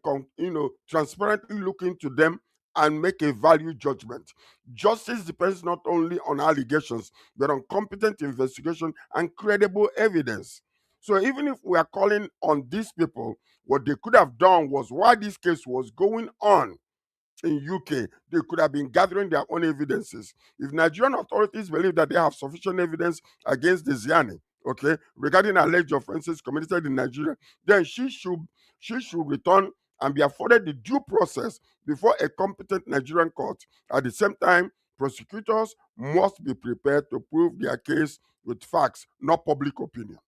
transparently look into them and make a value judgment. Justice depends not only on allegations, but on competent investigation and credible evidence. So even if we are calling on these people, what they could have done was, while this case was going on in UK, they could have been gathering their own evidences. If Nigerian authorities believe that they have sufficient evidence against the Ziani, regarding alleged offenses committed in Nigeria, then she should return and be afforded the due process before a competent Nigerian court. At the same time, prosecutors must be prepared to prove their case with facts, not public opinion,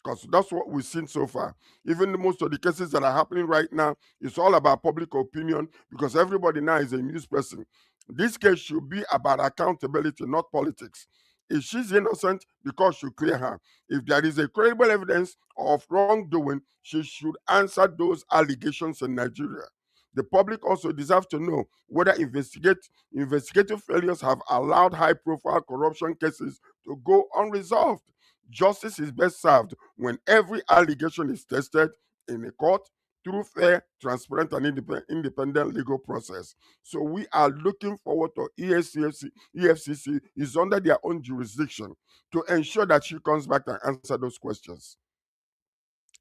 because that's what we've seen so far. Even most of the cases that are happening right now, it's all about public opinion, because everybody now is a news person. This case should be about accountability, not politics. If she's innocent, because you clear her. If there is a credible evidence of wrongdoing, she should answer those allegations in Nigeria. The public also deserves to know whether investigative failures have allowed high-profile corruption cases to go unresolved. Justice is best served when every allegation is tested in a court through fair, transparent, and independent legal process. So we are looking forward to EFCC is under their own jurisdiction to ensure that she comes back and answer those questions.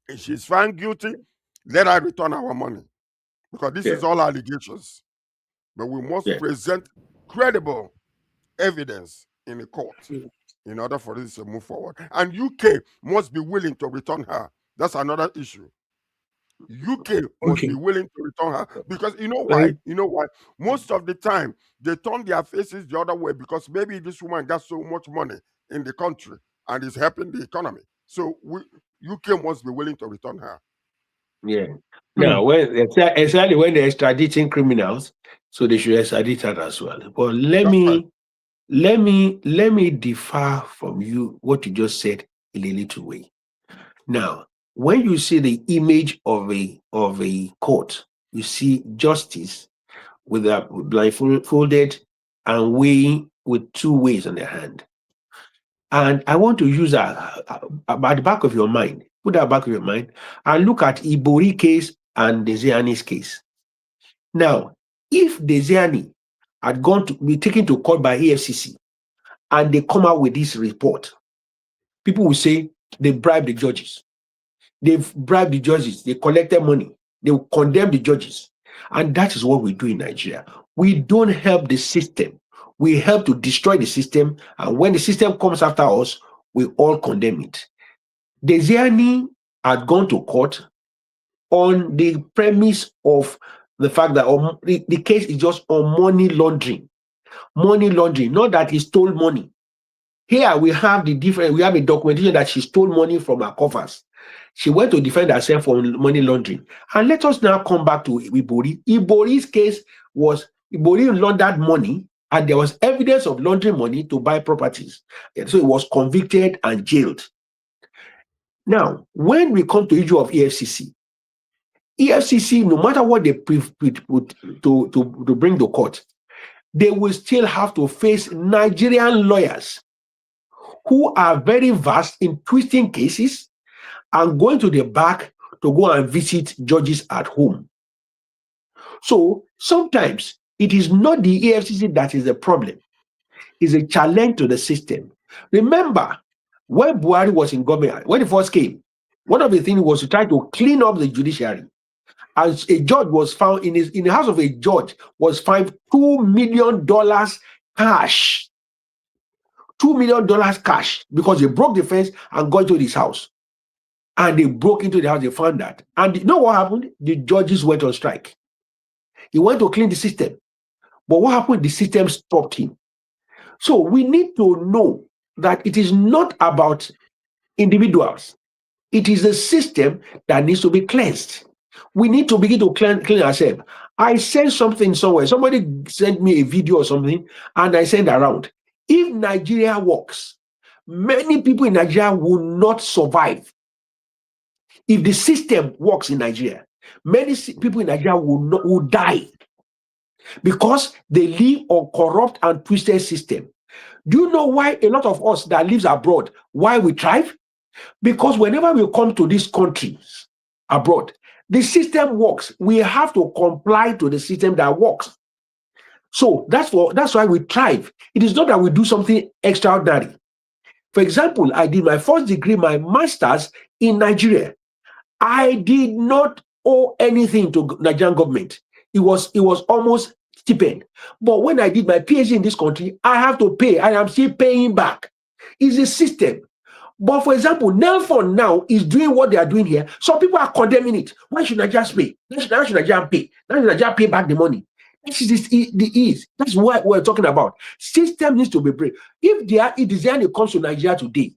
If she's found guilty, let her return our money, because this is all allegations. But we must present credible evidence in a court in order for this to move forward. And UK must be willing to return her. That's another issue. UK must Okay. be willing to return her, because you know why? You know why? Most of the time they turn their faces the other way because maybe this woman got so much money in the country and is helping the economy. So UK must be willing to return her. Yeah. Now, when exactly when they're extraditing criminals, so they should extradite her as well. But let That's right. me differ from you what you just said in a little way. Now, when you see the image of a court, you see justice with a blindfolded and weighing with two weighs on their hand. And I want to use that at the back of your mind. Put that back of your mind and look at Ibori case and Desiani's case. Now, if Desiani had gone to be taken to court by EFCC and they come out with this report, people will say they bribed the judges. They've bribed the judges. They collected money. They will condemn the judges. And that is what we do in Nigeria. We don't help the system. We help to destroy the system. And when the system comes after us, we all condemn it. Desiani had gone to court on the premise of the fact that the case is just on money laundering. Money laundering, not that he stole money. Here we have the different, we have a documentation that she stole money from her coffers. She went to defend herself from money laundering. And let us now come back to Ibori. Ibori's case was Ibori laundered money, and there was evidence of laundering money to buy properties. And so he was convicted and jailed. Now, when we come to the issue of EFCC, no matter what they put to bring to court, they will still have to face Nigerian lawyers who are very vast in twisting cases and going to the back to go and visit judges at home. So sometimes it is not the EFCC that is the problem. It's a challenge to the system. Remember, when Buhari was in government, when he first came, one of the things was to try to clean up the judiciary. As a judge was found in the house of a judge was fined $2 million cash. $2 million cash because they broke the fence and got into his house. And they broke into the house, they found that. And you know what happened? The judges went on strike. He went to clean the system. But what happened? The system stopped him. So we need to know that it is not about individuals. It is the system that needs to be cleansed. We need to begin to clean ourselves. I sent something somewhere. Somebody sent me a video or something, and I sent around. If Nigeria works, many people in Nigeria will not survive. If the system works in Nigeria, many people in Nigeria will die because they live on corrupt and twisted system. Do you know why a lot of us that lives abroad, why we thrive? Because whenever we come to these countries abroad, the system works. We have to comply to the system that works. So that's why we thrive. It is not that we do something extraordinary. For example, I did my first degree, my master's in Nigeria. I did not owe anything to Nigerian government. It was almost stipend. But when I did my PhD in this country, I have to pay. I am still paying back. It's a system. But for example, Nelfon now is doing what they are doing here. Some people are condemning it. Why should Nigeria pay? Why should Nigeria pay? Why should Nigeria pay back the money? This is the ease. That's what we're talking about. System needs to be brave. If it is there comes to Nigeria today,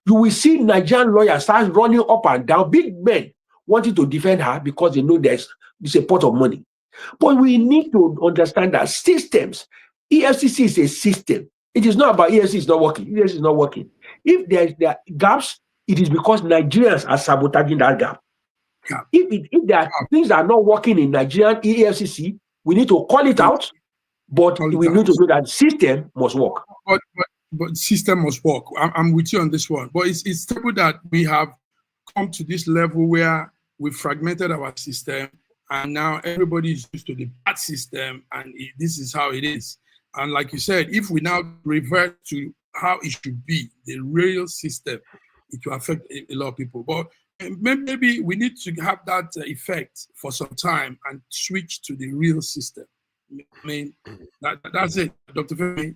you will see Nigerian lawyers start running up and down, big men wanting to defend her because they know there's a pot of money. But we need to understand that systems, EFCC is a system. It is not about EFCC is not working. EFCC is not working. If there are gaps, it is because Nigerians are sabotaging that gap. Yeah. If there are things that are not working in Nigerian EFCC, we need to call it out, but we need to know that the system must work. But system must work. I'm with you on this one. But it's terrible that we have come to this level where we fragmented our system, and now everybody is used to the bad system, and this is how it is. And like you said, if we now revert to how it should be, the real system, it will affect a lot of people. But maybe we need to have that effect for some time and switch to the real system. I mean, that's it, Dr. Femi.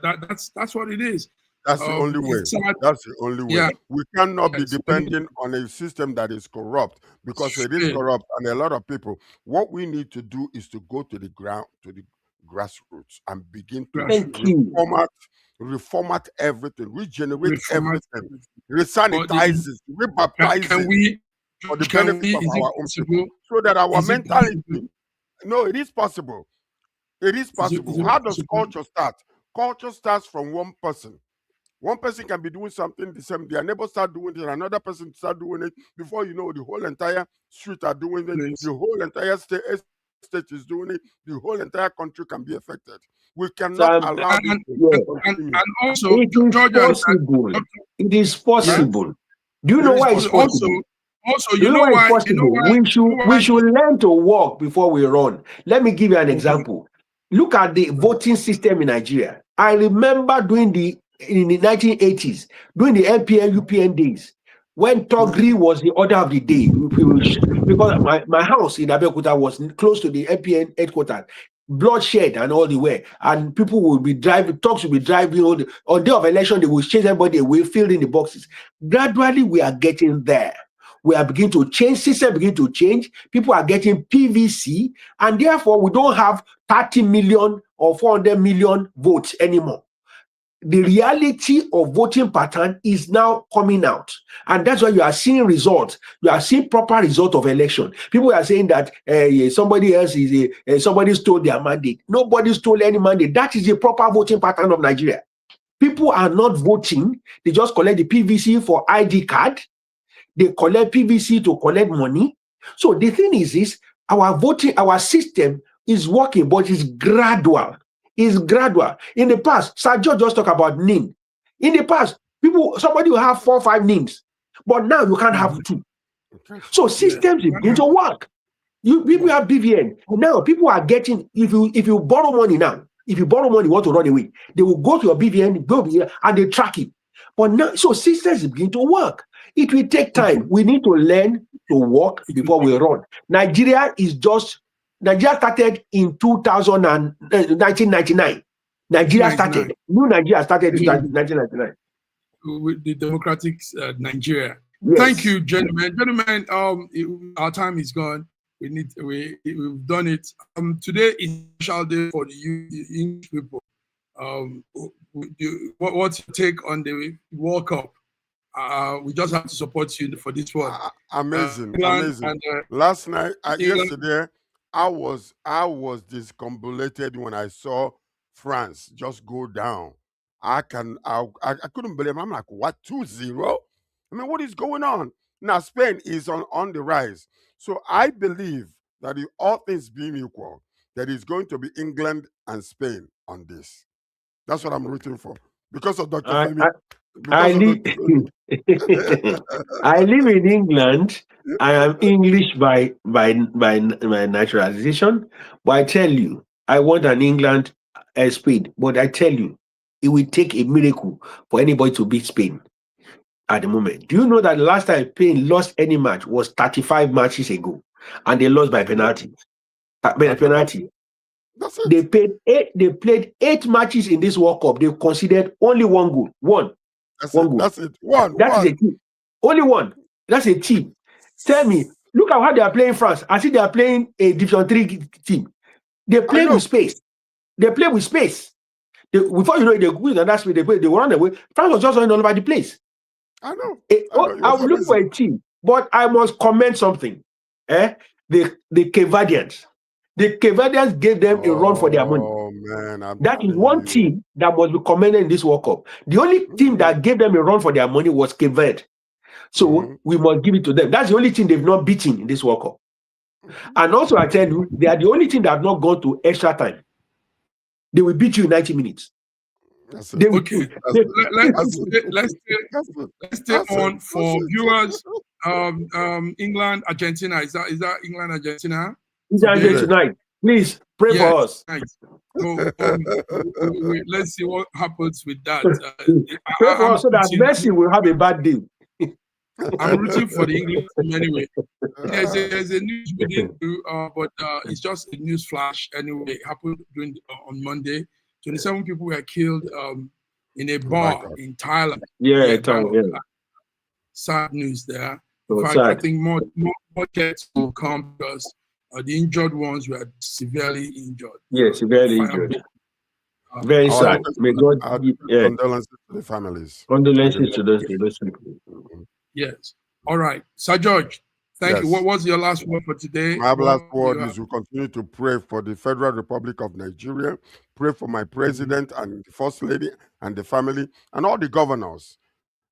That's what it is. That's the only way. It's sad. That's the only way. Yeah. We cannot be Yes. depending on a system that is corrupt, because it is Yeah. corrupt, and a lot of people. What we need to do is to go to the ground, to the grassroots, and begin to Thank you. reformat everything, regenerate Reformat everything, But resanitize it, rebaptize can it we? for the Can benefit we? of Is it our own people, possible? so that our Is it mentality. possible? No, it is possible. It is possible. Is it How does possible? culture start? Culture starts from one person. One person can be doing something the same. Their neighbor start doing it, another person start doing it. Before you know, the whole entire street are doing it. Please. The whole entire state is doing it. The whole entire country can be affected. We So, cannot allow this And, to yeah, continue. and also, it is Georgia, possible. It is possible. Do you It know is why it's possible. also, Do you know why it's possible? We should learn to walk before we run. Let me give you an example. Look at the voting system in Nigeria. I remember in the 1980s, during the NPN UPN days, when Togri was the order of the day, because my house in Abeokuta was close to the NPN headquarters. Bloodshed and all the way, and people will be driving, talks will be driving on day of election, they will chase everybody away, fill in the boxes. Gradually, we are getting there. We are beginning to change, system begin to change. People are getting PVC, and therefore we don't have 30 million or 400 million votes anymore. The reality of voting pattern is now coming out, and that's why you are seeing results. You are seeing proper result of election. People are saying that somebody else somebody stole their mandate. Nobody stole any mandate. That is the proper voting pattern of Nigeria. People are not voting. They just collect the PVC for ID card. They collect PVC to collect money. So the thing is our system is working, but it's gradual. It's gradual. In the past, Sir George just talked about NIN. In the past, somebody will have 4 or 5 NINs, but now you can't have 2. So systems begin to work. People have BVN. Now people are getting, if you borrow money now, if you borrow money, you want to run away, they will go to your BVN, go here, and they track it. But now, so systems begin to work. It will take time. We need to learn to walk before we run. Nigeria started in 1999. Nigeria started. New Nigeria started in 1999. With the democratic Nigeria. Yes. Thank you, gentlemen. Gentlemen, our time is gone. We've done it. Today is a special day for the English people. What's your take on the World Cup? We just have to support you for this one. Amazing. And, last night, yesterday, I was discombobulated when I saw France just go down. I couldn't believe it. I'm like, what, 2-0? I mean, what is going on? Now Spain is on the rise. So I believe that if all things being equal, that is going to be England and Spain on this. That's what I'm rooting for. Because of Dr. Femi. I live in England. I am English by naturalization, but I tell you, I want an England Spain. But I tell you, it will take a miracle for anybody to beat Spain at the moment. Do you know that the last time Spain lost any match was 35 matches ago, and they lost by penalty? Penalty. That's it. They played 8 matches in this World Cup. They conceded only 1 goal. That's it. That is a team. Only 1. That's a team. Tell me, look at how they are playing France. I see they are playing a Division 3 team. They play with space. Before you know it, they win and that's where they run away. France was just running all over the place. I know. I will look for a team, but I must comment something. The Cape Verdeans. The Cape Verdeans gave them a run for their money. Oh man, that is one team that must be commended in this World Cup. The only team that gave them a run for their money was Cape Verde. So we must give it to them. That's the only team they've not beaten in this World Cup. And also, I tell you, they are the only team that have not gone to extra time. They will beat you in 90 minutes. Let's stay on for viewers. England, Argentina. Is that England, Argentina? Tonight. Please pray for us. So, let's see what happens with that. Pray for us so that Messi will have a bad day. I'm rooting for the English team anyway. There's a news we didn't do, but it's just a news flash anyway. It happened on Monday. 27 people were killed in a Oh my bar God. in Thailand. Yeah, That was yeah. sad news there. In So fact, I sad. think more jets will come because the injured ones were severely injured. Yeah, severely injured. Very Our sad. deepest, May God our give deepest condolences to the families. condolences to those people. Mhm. Yes. All right. Sir George, thank you. What Yes. was your last word for today? My last What do you word have? is we continue to pray for the Federal Republic of Nigeria, pray for my president and the first lady and the family and all the governors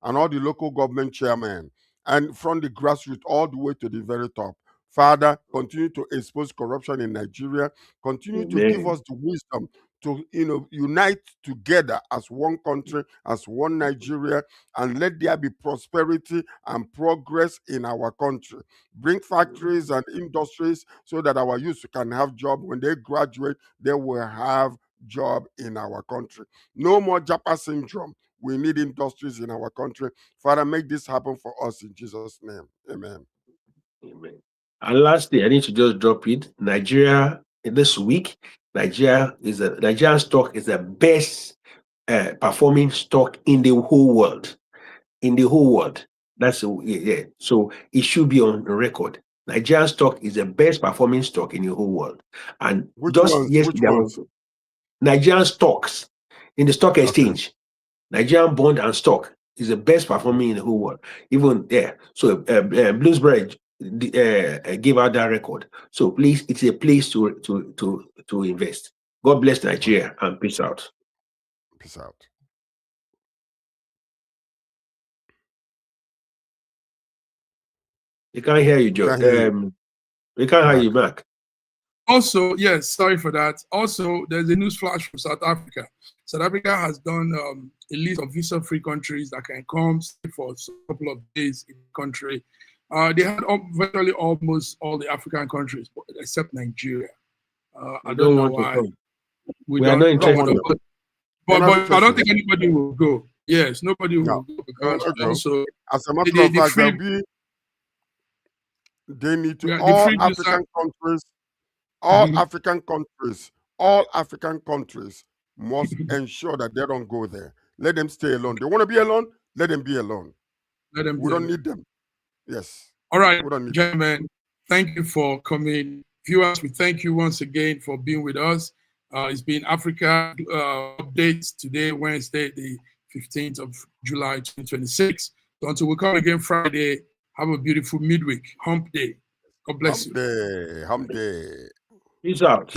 and all the local government chairmen, and from the grassroots all the way to the very top. Father, continue to expose corruption in Nigeria. Continue to give Amen. us the wisdom to unite together as one country, as one Nigeria, and let there be prosperity and progress in our country. Bring factories and industries so that our youth can have job. When they graduate, they will have job in our country. No more Japa syndrome. We need industries in our country. Father, make this happen for us in Jesus' name. Amen. Amen. And lastly, I need to just drop it. Nigeria this week, Nigerian stock is the best performing stock in the whole world. In the whole world. Yeah. So it should be on record. Nigerian stock is the best performing stock in the whole world. And Which just ones? Which yesterday, ones? Nigerian stocks in the stock Okay. exchange. Nigerian bond and stock is the best performing in the whole world. Even there. So Bloomsbury gave out that record. So please, it's a place to invest. God bless Nigeria and peace out. Peace out. We can't hear you, Joe. Can't hear you. We can't hear you, Mark. Mark. Also, yes, sorry for that. Also, there's a news flash from South Africa. South Africa has done a list of visa-free countries that can come for a couple of days in the country. They had virtually almost all the African countries, except Nigeria. I don't know why. We are not interested. But I don't think anybody will go. Yes, nobody will go because also, as a matter of fact, they need to all African countries. All African countries must ensure that they don't go there. Let them stay alone. They want to be alone, let them be alone. We don't need them. Yes. All right, gentlemen, thank you for coming. Viewers, we thank you once again for being with us. It's been Africa Updates today, Wednesday, the 15th of July, 2026. So until we come again Friday, have a beautiful midweek, hump day. God bless you. Hump day. Peace out.